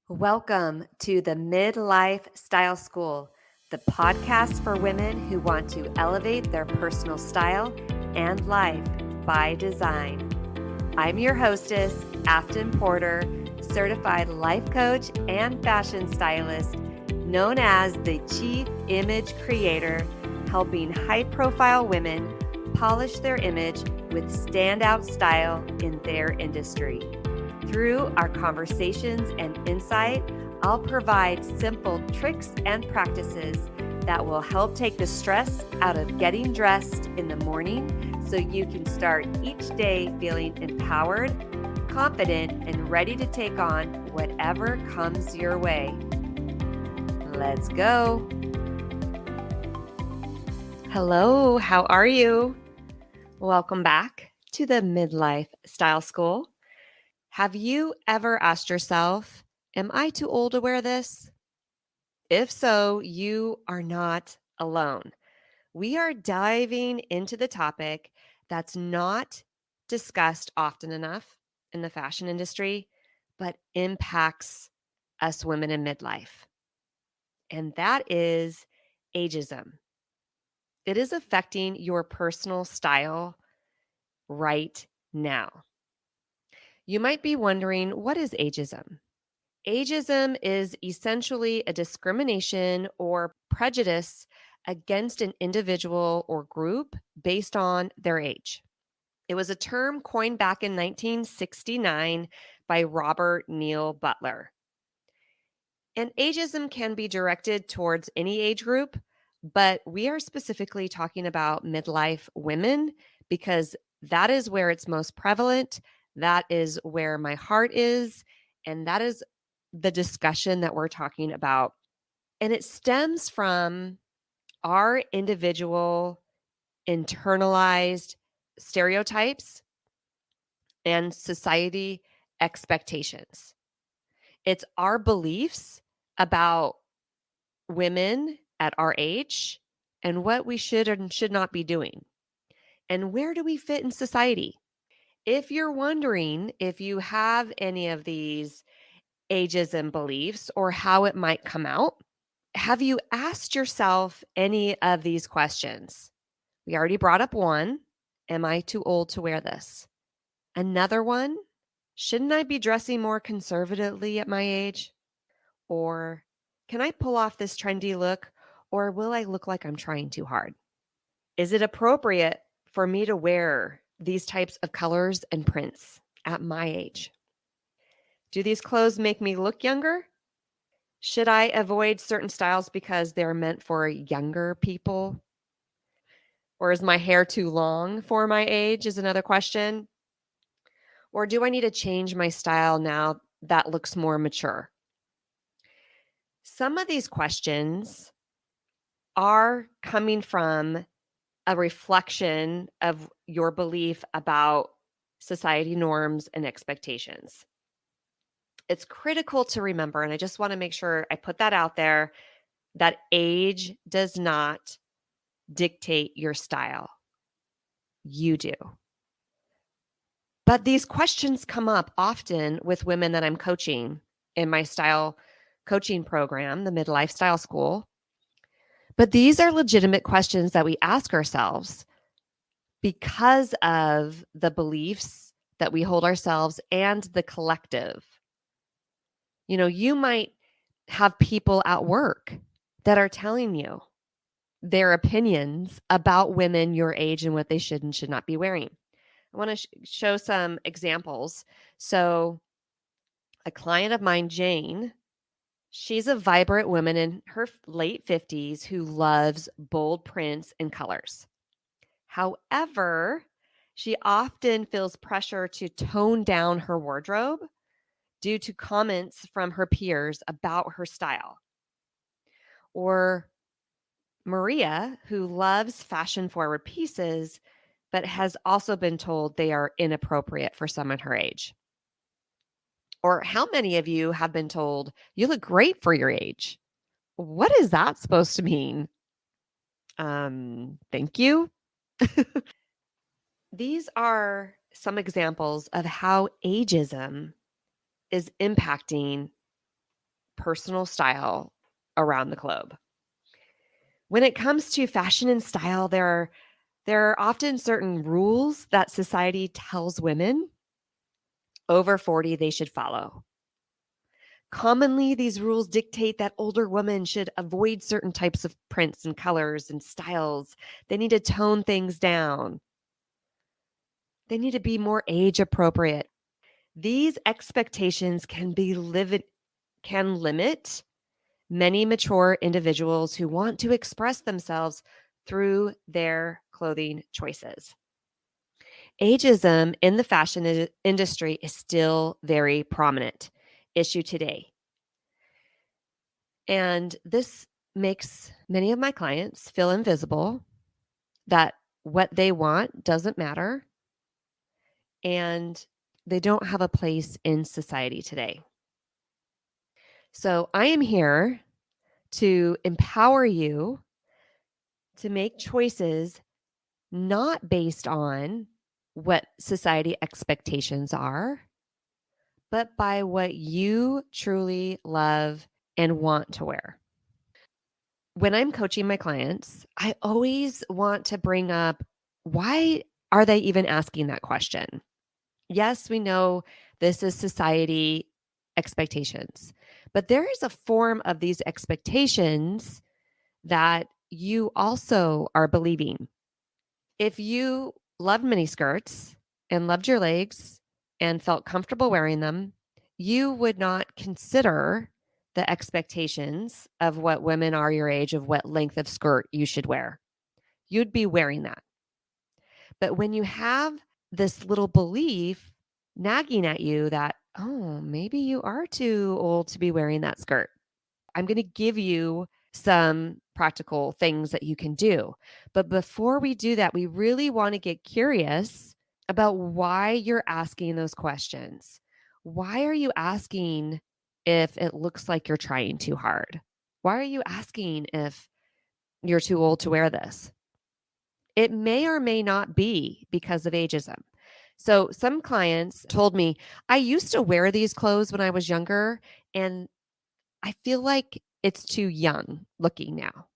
Welcome to the Midlife Style School, the podcast for women who want to elevate their personal style and life by design. I'm your hostess, Afton Porter, certified life coach and fashion stylist, known as the Chief Image Creator, helping high-profile women polish their image with standout style in their industry. Through our conversations and insight, I'll provide simple tricks and practices that will help take the stress out of getting dressed in the morning so you can start each day feeling empowered, confident, and ready to take on whatever comes your way. Let's go. Hello, how are you? Welcome back to the Midlife Style School. Have you ever asked yourself, am I too old to wear this? If so, you are not alone. We are diving into the topic that's not discussed often enough in the fashion industry, but impacts us women in midlife. And that is ageism. It is affecting your personal style right now. You might be wondering, what is ageism? Ageism is essentially a discrimination or prejudice against an individual or group based on their age. It was a term coined back in 1969 by Robert Neal Butler. And ageism can be directed towards any age group, but we are specifically talking about midlife women because that is where it's most prevalent. That is where my heart is. And that is the discussion that we're talking about. And it stems from our individual internalized stereotypes and society expectations. It's our beliefs about women at our age and what we should and should not be doing. And where do we fit in society? If you're wondering if you have any of these ageism beliefs or how it might come out, have you asked yourself any of these questions? We already brought up one. Am I too old to wear this? Another one, shouldn't I be dressing more conservatively at my age? Or can I pull off this trendy look? Or will I look like I'm trying too hard? Is it appropriate for me to wear these types of colors and prints at my age? Do these clothes make me look younger? Should I avoid certain styles because they're meant for younger people? Or is my hair too long for my age is another question. Or do I need to change my style now that looks more mature? Some of these questions are coming from a reflection of your belief about society norms and expectations. It's critical to remember, and I just want to make sure I put that out there, that age does not dictate your style. You do. But these questions come up often with women that I'm coaching in my style coaching program, the Midlife Style School. But these are legitimate questions that we ask ourselves because of the beliefs that we hold ourselves and the collective. You know, you might have people at work that are telling you their opinions about women your age and what they should and should not be wearing. I want to show some examples. So, a client of mine, Jane, she's a vibrant woman in her late 50s who loves bold prints and colors. However, she often feels pressure to tone down her wardrobe due to comments from her peers about her style. Or Maria, who loves fashion-forward pieces, but has also been told they are inappropriate for someone her age. Or how many of you have been told, you look great for your age? What is that supposed to mean? Thank you. These are some examples of how ageism is impacting personal style around the globe. When it comes to fashion and style, there are often certain rules that society tells women over 40 they should follow. Commonly, these rules dictate that older women should avoid certain types of prints and colors and styles. They need to tone things down. They need to be more age appropriate. These expectations can limit many mature individuals who want to express themselves through their clothing choices. Ageism in the fashion industry is still very prominent issue today. And this makes many of my clients feel invisible, that what they want doesn't matter, and they don't have a place in society today. So I am here to empower you to make choices not based on what society expectations are, but by what you truly love and want to wear. When I'm coaching my clients, I always want to bring up, why are they even asking that question? Yes, we know this is society expectations, but there is a form of these expectations that you also are believing. If you loved miniskirts and loved your legs and felt comfortable wearing them, you would not consider the expectations of what women are your age of what length of skirt you should wear. You'd be wearing that. But when you have this little belief nagging at you that, oh, maybe you are too old to be wearing that skirt, I'm going to give you some practical things that you can do. But before we do that, we really want to get curious about why you're asking those questions. Why are you asking if it looks like you're trying too hard? Why are you asking if you're too old to wear this? It may or may not be because of ageism. So some clients told me, I used to wear these clothes when I was younger, and I feel like it's too young looking now.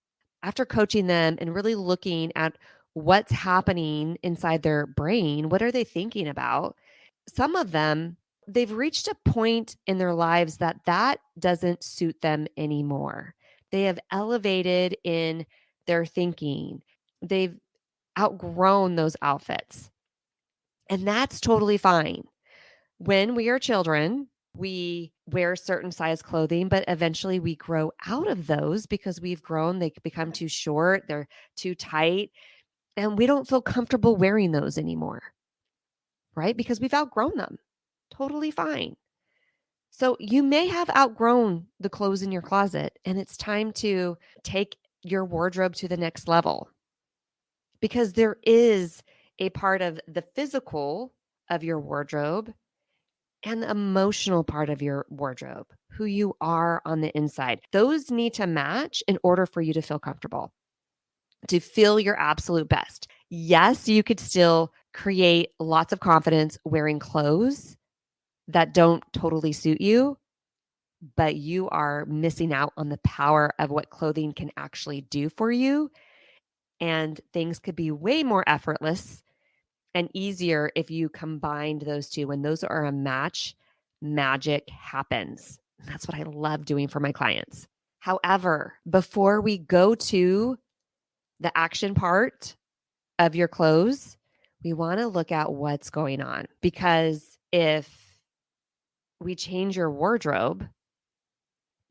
After coaching them and really looking at what's happening inside their brain, what are they thinking about? Some of them, they've reached a point in their lives that doesn't suit them anymore. They have elevated in their thinking. They've outgrown those outfits. And that's totally fine. When we are children, we wear certain size clothing, but eventually we grow out of those because we've grown. They become too short, they're too tight, and we don't feel comfortable wearing those anymore, right? Because we've outgrown them. Totally fine. So you may have outgrown the clothes in your closet, and it's time to take your wardrobe to the next level, because there is a part of the physical of your wardrobe and the emotional part of your wardrobe, who you are on the inside. Those need to match in order for you to feel comfortable, to feel your absolute best. Yes, you could still create lots of confidence wearing clothes that don't totally suit you, but you are missing out on the power of what clothing can actually do for you. And things could be way more effortless and easier if you combined those two. When those are a match, magic happens. That's what I love doing for my clients. However, before we go to the action part of your clothes, we want to look at what's going on. Because if we change your wardrobe,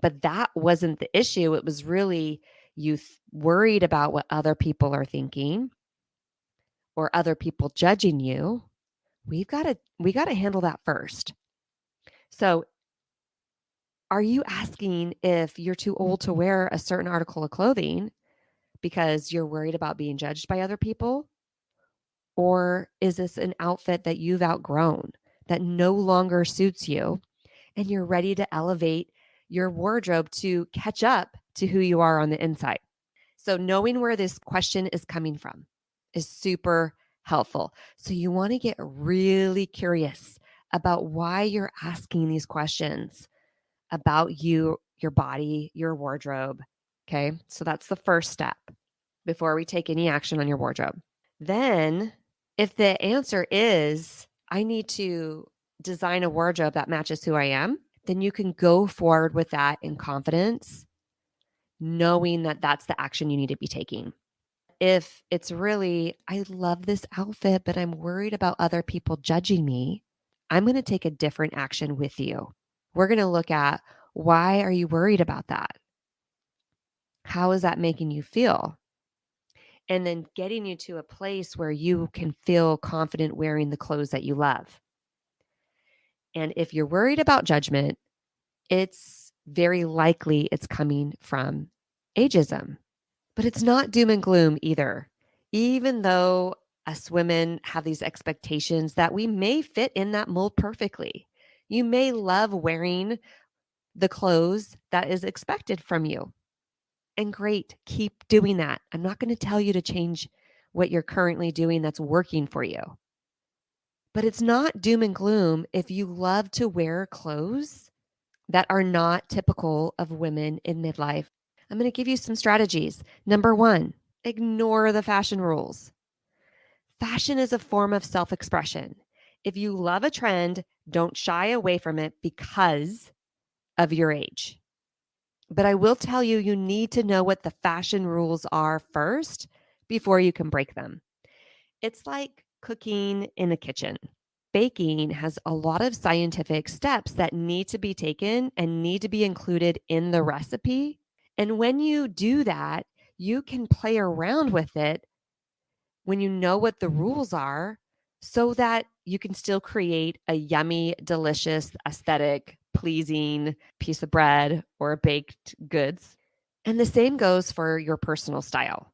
but that wasn't the issue, it was really you worried about what other people are thinking or other people judging you, we got to handle that first. So, are you asking if you're too old to wear a certain article of clothing because you're worried about being judged by other people? Or is this an outfit that you've outgrown, that no longer suits you, and you're ready to elevate your wardrobe to catch up to who you are on the inside? So knowing where this question is coming from is super helpful. So you want to get really curious about why you're asking these questions about your body, your wardrobe. Okay. So that's the first step before we take any action on your wardrobe. Then, if the answer is, I need to design a wardrobe that matches who I am, then you can go forward with that in confidence, knowing that that's the action you need to be taking. If it's really, I love this outfit, but I'm worried about other people judging me, I'm going to take a different action with you. We're going to look at, why are you worried about that? How is that making you feel? And then getting you to a place where you can feel confident wearing the clothes that you love. And if you're worried about judgment, it's very likely it's coming from ageism. But it's not doom and gloom either. Even though us women have these expectations that we may fit in that mold perfectly. You may love wearing the clothes that is expected from you. And great, keep doing that. I'm not going to tell you to change what you're currently doing that's working for you. But it's not doom and gloom if you love to wear clothes that are not typical of women in midlife. I'm going to give you some strategies. Number 1, ignore the fashion rules. Fashion is a form of self-expression. If you love a trend, don't shy away from it because of your age. But I will tell you, you need to know what the fashion rules are first before you can break them. It's like cooking in a kitchen. Baking has a lot of scientific steps that need to be taken and need to be included in the recipe. And when you do that, you can play around with it when you know what the rules are so that you can still create a yummy, delicious, aesthetic, pleasing piece of bread or baked goods. And the same goes for your personal style.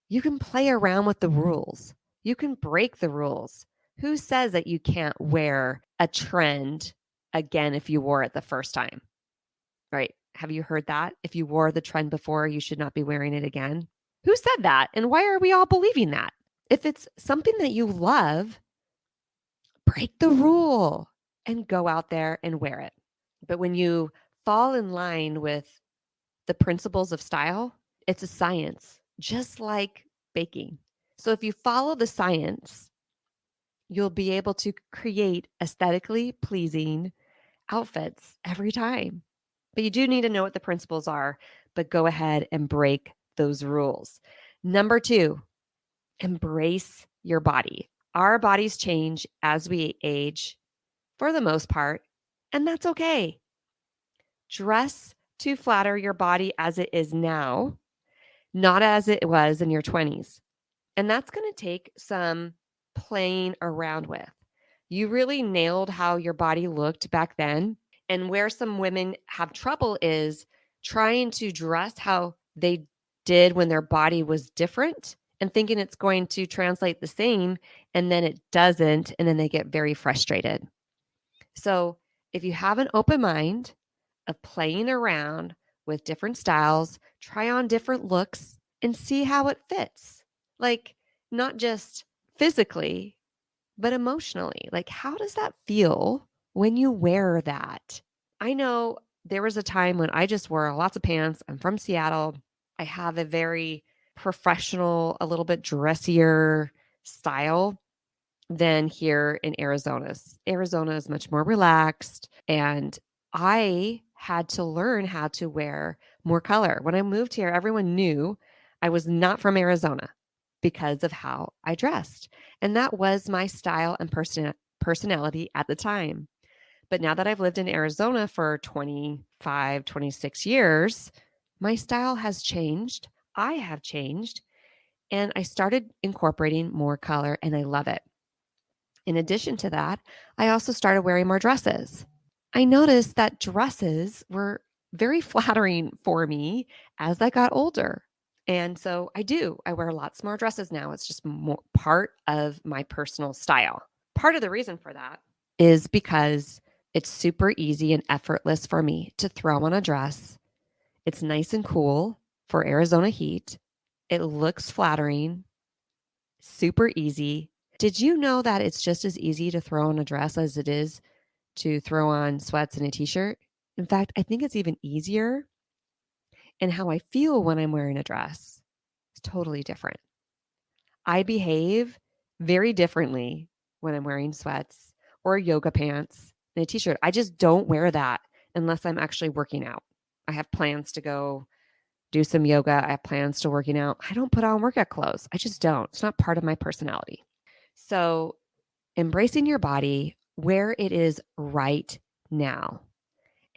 You can play around with the rules. You can break the rules. Who says that you can't wear a trend again if you wore it the first time? Right? Have you heard that? If you wore the trend before, you should not be wearing it again. Who said that? And why are we all believing that? If it's something that you love, break the rule and go out there and wear it. But when you fall in line with the principles of style, it's a science, just like baking. So if you follow the science, you'll be able to create aesthetically pleasing outfits every time. But you do need to know what the principles are, but go ahead and break those rules. Number 2, embrace your body. Our bodies change as we age for the most part, and that's okay. Dress to flatter your body as it is now, not as it was in your 20s. And that's going to take some playing around with. You really nailed how your body looked back then. And where some women have trouble is trying to dress how they did when their body was different and thinking it's going to translate the same, and then it doesn't, and then they get very frustrated. So if you have an open mind of playing around with different styles, try on different looks and see how it fits. Like, not just physically, but emotionally. Like, how does that feel when you wear that? I know there was a time when I just wore lots of pants. I'm from Seattle. I have a very professional, a little bit dressier style than here in Arizona. Arizona is much more relaxed, and I had to learn how to wear more color. When I moved here, everyone knew I was not from Arizona because of how I dressed. And that was my style and personality at the time. But now that I've lived in Arizona for 25, 26 years, my style has changed. I have changed, and I started incorporating more color, and I love it. In addition to that, I also started wearing more dresses. I noticed that dresses were very flattering for me as I got older. And so I wear lots more dresses now. It's just more part of my personal style. Part of the reason for that is because it's super easy and effortless for me to throw on a dress. It's nice and cool for Arizona heat. It looks flattering, super easy. Did you know that it's just as easy to throw on a dress as it is to throw on sweats and a t-shirt? In fact, I think it's even easier. And how I feel when I'm wearing a dress is totally different. I behave very differently when I'm wearing sweats or yoga pants and a t-shirt. I just don't wear that unless I'm actually working out. I have plans to go do some yoga. I have plans to working out. I don't put on workout clothes. I just don't. It's not part of my personality. So, embracing your body where it is right now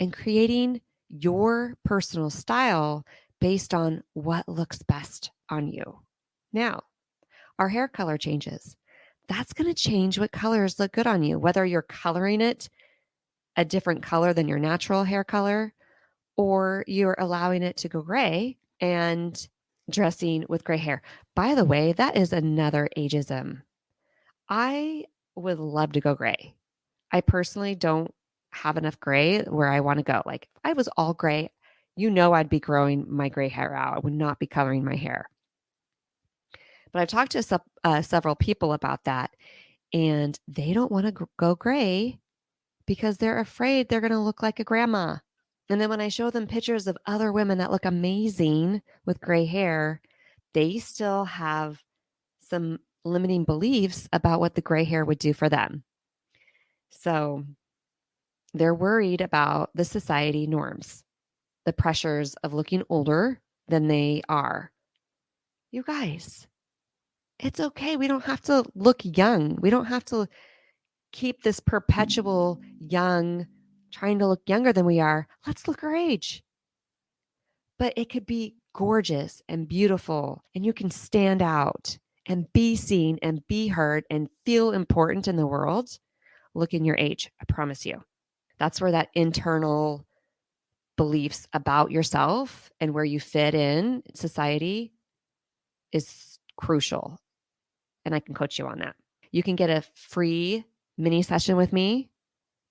and creating your personal style based on what looks best on you. Now, our hair color changes. That's going to change what colors look good on you, whether you're coloring it a different color than your natural hair color, or you're allowing it to go gray and dressing with gray hair. By the way, that is another ageism. I would love to go gray. I personally don't have enough gray where I want to go. Like if I was all gray, I'd be growing my gray hair out. I would not be coloring my hair. But I've talked to several people about that, and they don't want to go gray because they're afraid they're going to look like a grandma. And then when I show them pictures of other women that look amazing with gray hair, they still have some limiting beliefs about what the gray hair would do for them. So they're worried about the society norms, the pressures of looking older than they are. You guys, it's okay. We don't have to look young. We don't have to keep this perpetual young, trying to look younger than we are. Let's look our age. But it could be gorgeous and beautiful, and you can stand out and be seen and be heard and feel important in the world. Look in your age. I promise you. That's where that internal beliefs about yourself and where you fit in society is crucial. And I can coach you on that. You can get a free mini session with me,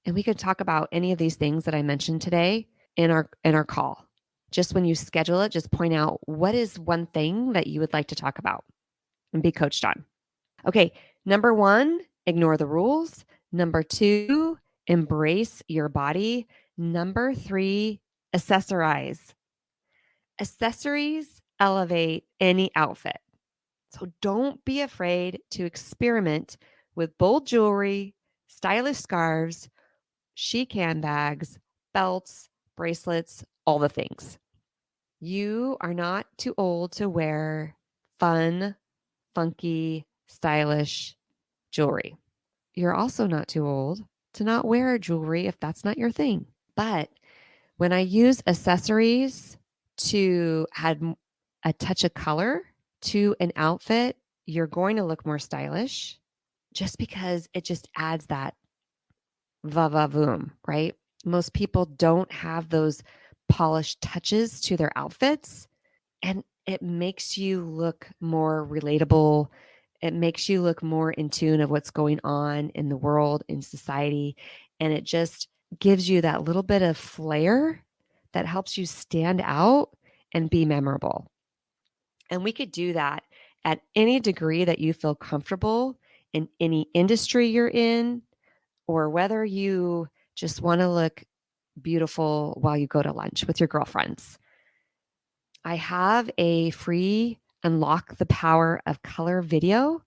and we can talk about any of these things that I mentioned today in our call. Just when you schedule it, just point out what is one thing that you would like to talk about and be coached on. Okay, number 1, ignore the rules. Number 2, embrace your body. Number 3, accessorize. Accessories elevate any outfit. So don't be afraid to experiment with bold jewelry, stylish scarves, chic handbags, belts, bracelets, all the things. You are not too old to wear fun, funky, stylish jewelry. You're also not too old to not wear jewelry if that's not your thing. But when I use accessories to add a touch of color to an outfit, you're going to look more stylish just because it just adds that va-va-voom, right? Most people don't have those polished touches to their outfits, and it makes you look more relatable. It makes you look more in tune of what's going on in the world, in society, and it just gives you that little bit of flair that helps you stand out and be memorable. And we could do that at any degree that you feel comfortable in any industry you're in, or whether you just want to look beautiful while you go to lunch with your girlfriends. I have a free Unlock the Power of Color video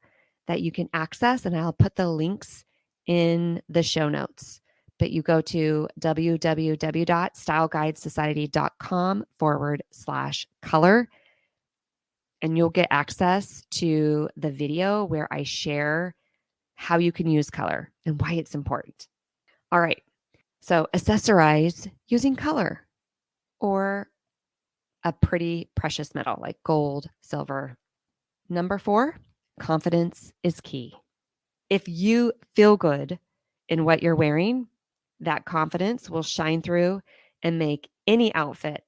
that you can access, and I'll put the links in the show notes. But you go to www.styleguidesociety.com/color, and you'll get access to the video where I share how you can use color and why it's important. All right. So accessorize using color or a pretty precious metal like gold, silver. Number 4, confidence is key. If you feel good in what you're wearing, that confidence will shine through and make any outfit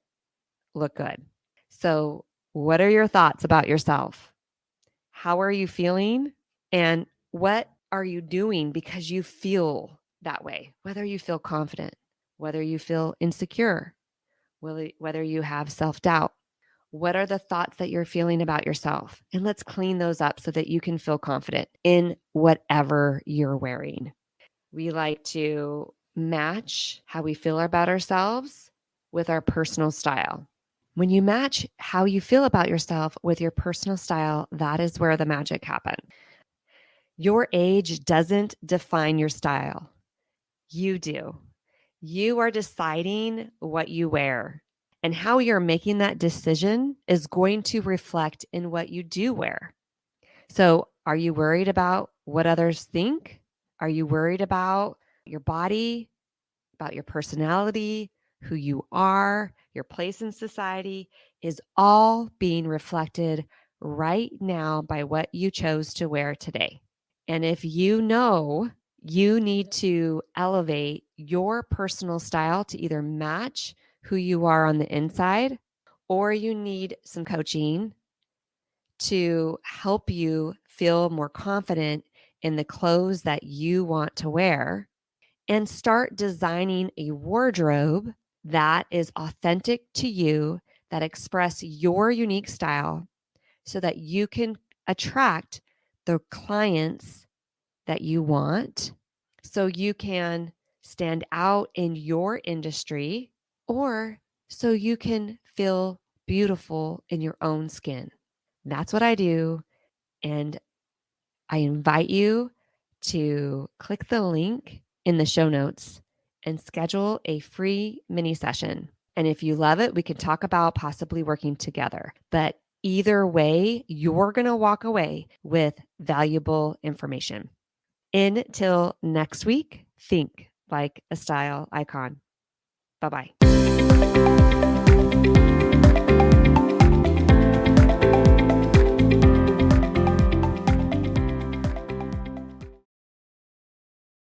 look good. So, what are your thoughts about yourself? How are you feeling? And what are you doing because you feel that way? Whether you feel confident, whether you feel insecure, whether you have self-doubt. What are the thoughts that you're feeling about yourself? And let's clean those up so that you can feel confident in whatever you're wearing. We like to match how we feel about ourselves with our personal style. When you match how you feel about yourself with your personal style, that is where the magic happens. Your age doesn't define your style. You do. You are deciding what you wear, and how you're making that decision is going to reflect in what you do wear. So, are you worried about what others think? Are you worried about your body, about your personality, who you are, your place in society? Is all being reflected right now by what you chose to wear today. And if you know you need to elevate your personal style to either match who you are on the inside, or you need some coaching to help you feel more confident in the clothes that you want to wear, and start designing a wardrobe that is authentic to you, that express your unique style so that you can attract the clients that you want, so you can stand out in your industry, or so you can feel beautiful in your own skin. That's what I do. And I invite you to click the link in the show notes and schedule a free mini session. And if you love it, we can talk about possibly working together. But either way, you're going to walk away with valuable information. Until next week, think like a style icon. Bye-bye.